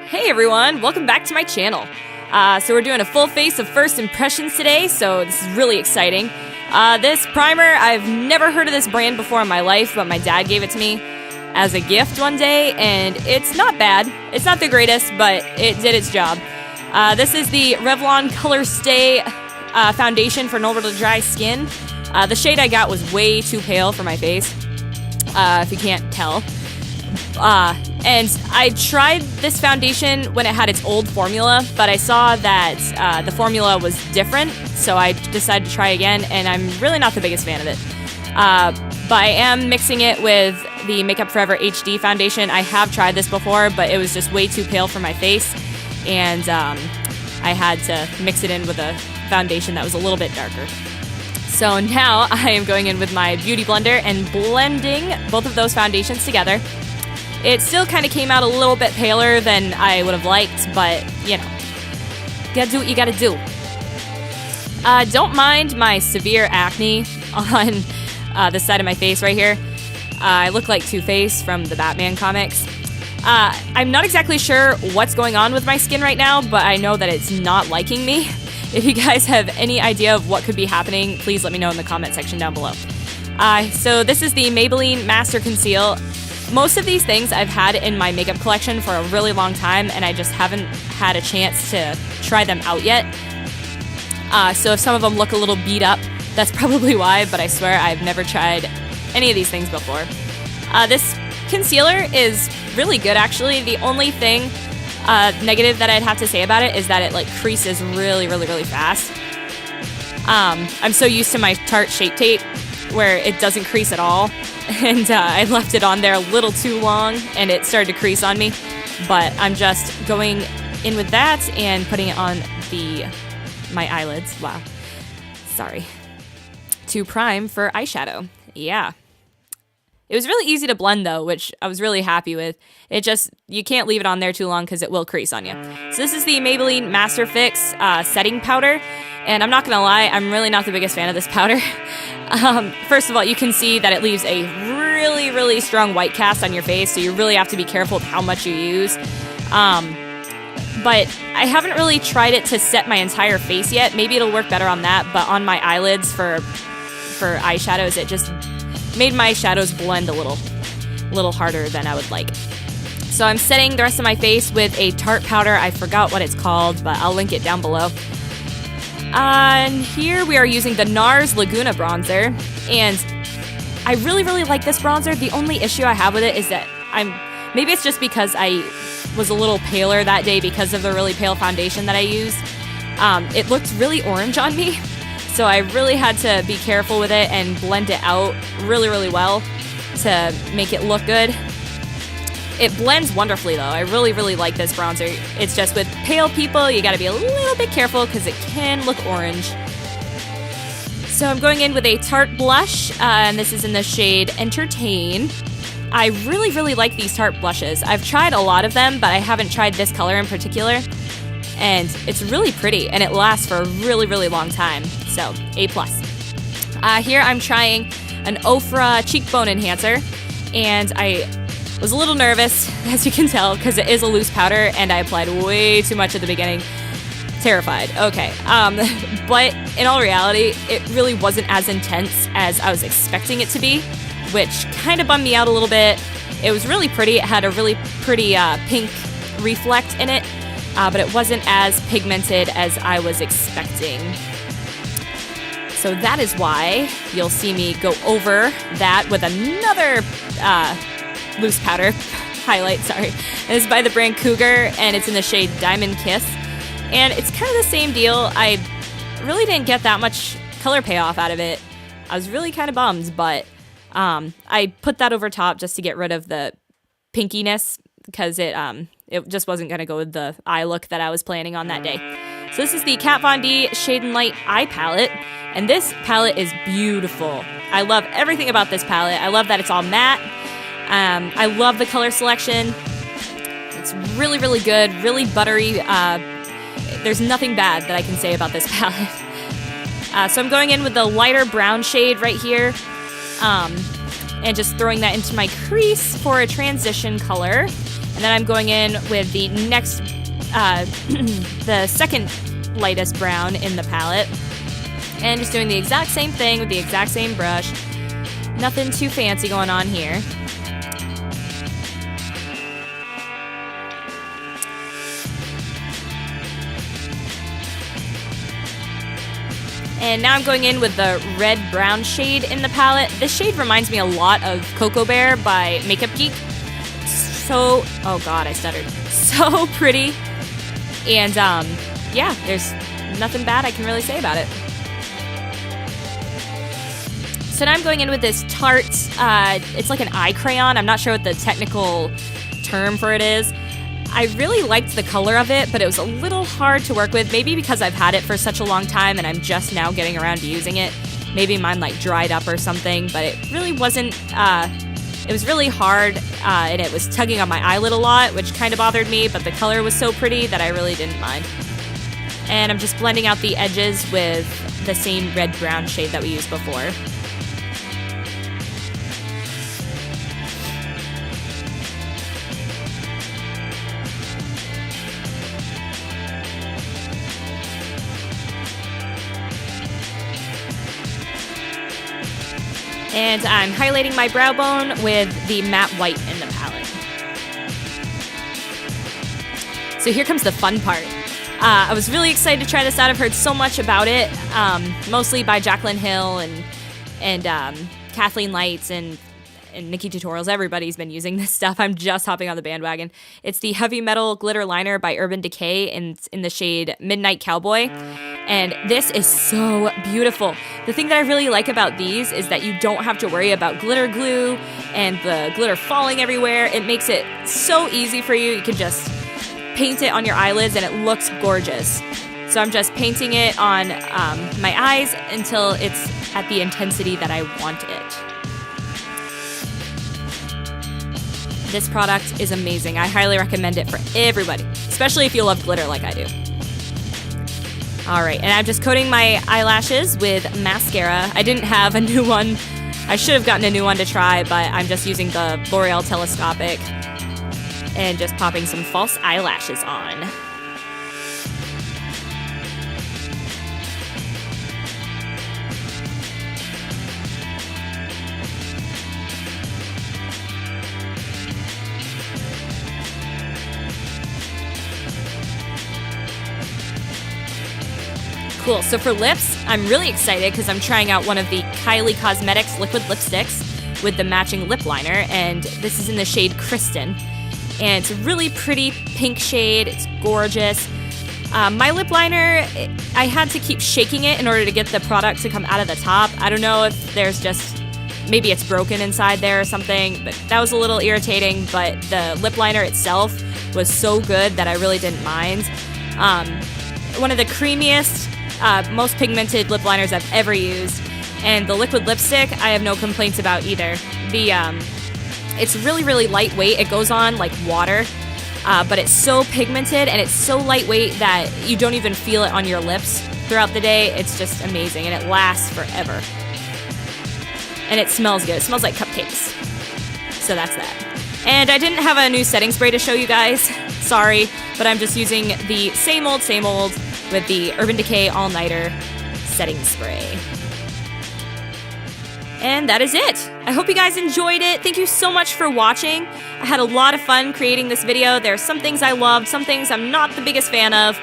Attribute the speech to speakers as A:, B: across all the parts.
A: Hey everyone, welcome back to my channel. So we're doing a full face of first impressions today, so this is really exciting. This primer, I've never heard of this brand before in my life, but my dad gave it to me as a gift one day, and it's not bad. It's not the greatest, but it did its job. This is the Revlon Color Stay foundation for normal to dry skin. The shade I got was way too pale for my face, if you can't tell. And I tried this foundation when it had its old formula, but I saw that the formula was different, so I decided to try again, and I'm really not the biggest fan of it. But I am mixing it with the Makeup Forever HD foundation. I have tried this before, but it was just way too pale for my face, and I had to mix it in with a foundation that was a little bit darker. So now I am going in with my Beauty Blender and blending both of those foundations together. It still kind of came out a little bit paler than I would have liked, but, you know, you gotta do what you gotta do. Don't mind my severe acne on this side of my face right here. I look like Two-Face from the Batman comics. I'm not exactly sure what's going on with my skin right now, but I know that it's not liking me. If you guys have any idea of what could be happening, please let me know in the comment section down below. So this is the Maybelline Master Conceal. Most of these things I've had in my makeup collection for a really long time, and I just haven't had a chance to try them out yet. So if some of them look a little beat up, that's probably why, but I swear I've never tried any of these things before. This concealer is really good, actually. The only thing negative that I'd have to say about it is that it like creases really fast. I'm so used to my Tarte Shape Tape where it doesn't crease at all, and I left it on there a little too long and it started to crease on me, but I'm just going in with that and putting it on my eyelids, to prime for eyeshadow. Yeah. It was really easy to blend though, which I was really happy with. You can't leave it on there too long because it will crease on you. So this is the Maybelline Master Fix setting powder, and I'm not gonna lie, I'm really not the biggest fan of this powder. First of all, you can see that it leaves a really strong white cast on your face, so you really have to be careful with how much you use. But I haven't really tried it to set my entire face yet. Maybe it'll work better on that, but on my eyelids for eyeshadows, it just made my shadows blend a little harder than I would like. So I'm setting the rest of my face with a Tarte powder. I forgot what it's called, but I'll link it down below. And here we are using the NARS Laguna bronzer, and I really like this bronzer. The only issue I have with it is that maybe it's just because I was a little paler that day because of the really pale foundation that I used. It looked really orange on me, so I really had to be careful with it and blend it out really well to make it look good. It blends wonderfully though. I really like this bronzer. It's just with pale people, you gotta be a little bit careful because it can look orange. So I'm going in with a Tarte blush, and this is in the shade Entertain. I really like these Tarte blushes. I've tried a lot of them, but I haven't tried this color in particular. And it's really pretty, and it lasts for a really long time. So, A+. Here I'm trying an Ofra cheekbone enhancer, and I was a little nervous, as you can tell, because it is a loose powder, and I applied way too much at the beginning. Terrified. Okay. But in all reality, it really wasn't as intense as I was expecting it to be, which kind of bummed me out a little bit. It was really pretty. It had a really pretty pink reflect in it, but it wasn't as pigmented as I was expecting. So that is why you'll see me go over that with another loose powder highlight, sorry. And it's by the brand Cougar, and it's in the shade Diamond Kiss. And it's kind of the same deal. I really didn't get that much color payoff out of it. I was really kind of bummed, but I put that over top just to get rid of the pinkiness, because it just wasn't going to go with the eye look that I was planning on that day. So this is the Kat Von D Shade and Light Eye Palette, and this palette is beautiful. I love everything about this palette. I love that it's all matte. I love the color selection. It's really good, really buttery. There's nothing bad that I can say about this palette. So I'm going in with the lighter brown shade right here, and just throwing that into my crease for a transition color. And then I'm going in with the next, the second lightest brown in the palette. And just doing the exact same thing with the exact same brush. Nothing too fancy going on here. And now I'm going in with the red-brown shade in the palette. This shade reminds me a lot of Cocoa Bear by Makeup Geek. So, oh god, I stuttered. So pretty. And, yeah, there's nothing bad I can really say about it. So now I'm going in with this Tarte, it's like an eye crayon. I'm not sure what the technical term for it is. I really liked the color of it, but it was a little hard to work with, maybe because I've had it for such a long time and I'm just now getting around to using it. Maybe mine like dried up or something, but it really wasn't, it was really hard, and it was tugging on my eyelid a lot, which kind of bothered me, but the color was so pretty that I really didn't mind. And I'm just blending out the edges with the same red-brown shade that we used before. And I'm highlighting my brow bone with the matte white in the palette. So here comes the fun part. I was really excited to try this out. I've heard so much about it, mostly by Jaclyn Hill and Kathleen Lights and Nikki Tutorials. Everybody's been using this stuff. I'm just hopping on the bandwagon. It's the Heavy Metal Glitter Liner by Urban Decay in the shade Midnight Cowboy. And this is so beautiful. The thing that I really like about these is that you don't have to worry about glitter glue and the glitter falling everywhere. It makes it so easy for you. You can just paint it on your eyelids and it looks gorgeous. So I'm just painting it on my eyes until it's at the intensity that I want it. This product is amazing. I highly recommend it for everybody, especially if you love glitter like I do. All right, and I'm just coating my eyelashes with mascara. I didn't have a new one. I should have gotten a new one to try, but I'm just using the L'Oreal Telescopic and just popping some false eyelashes on. Cool, so for lips, I'm really excited because I'm trying out one of the Kylie Cosmetics liquid lipsticks with the matching lip liner, and this is in the shade Kristen. And it's a really pretty pink shade, it's gorgeous. My lip liner, I had to keep shaking it in order to get the product to come out of the top. I don't know if there's just, maybe it's broken inside there or something, but that was a little irritating, but the lip liner itself was so good that I really didn't mind. One of the creamiest, most pigmented lip liners I've ever used, and the liquid lipstick I have no complaints about either. It's really, really lightweight. It goes on like water, but it's so pigmented and it's so lightweight that you don't even feel it on your lips throughout the day. It's just amazing, and it lasts forever. And it smells good. It smells like cupcakes. So that's that. And I didn't have a new setting spray to show you guys. Sorry, but I'm just using the same old with the Urban Decay All-Nighter setting spray. And that is it. I hope you guys enjoyed it. Thank you so much for watching. I had a lot of fun creating this video. There are some things I loved, some things I'm not the biggest fan of,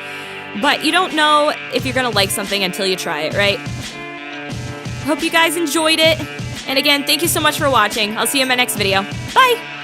A: but you don't know if you're gonna like something until you try it, right? Hope you guys enjoyed it. And again, thank you so much for watching. I'll see you in my next video. Bye!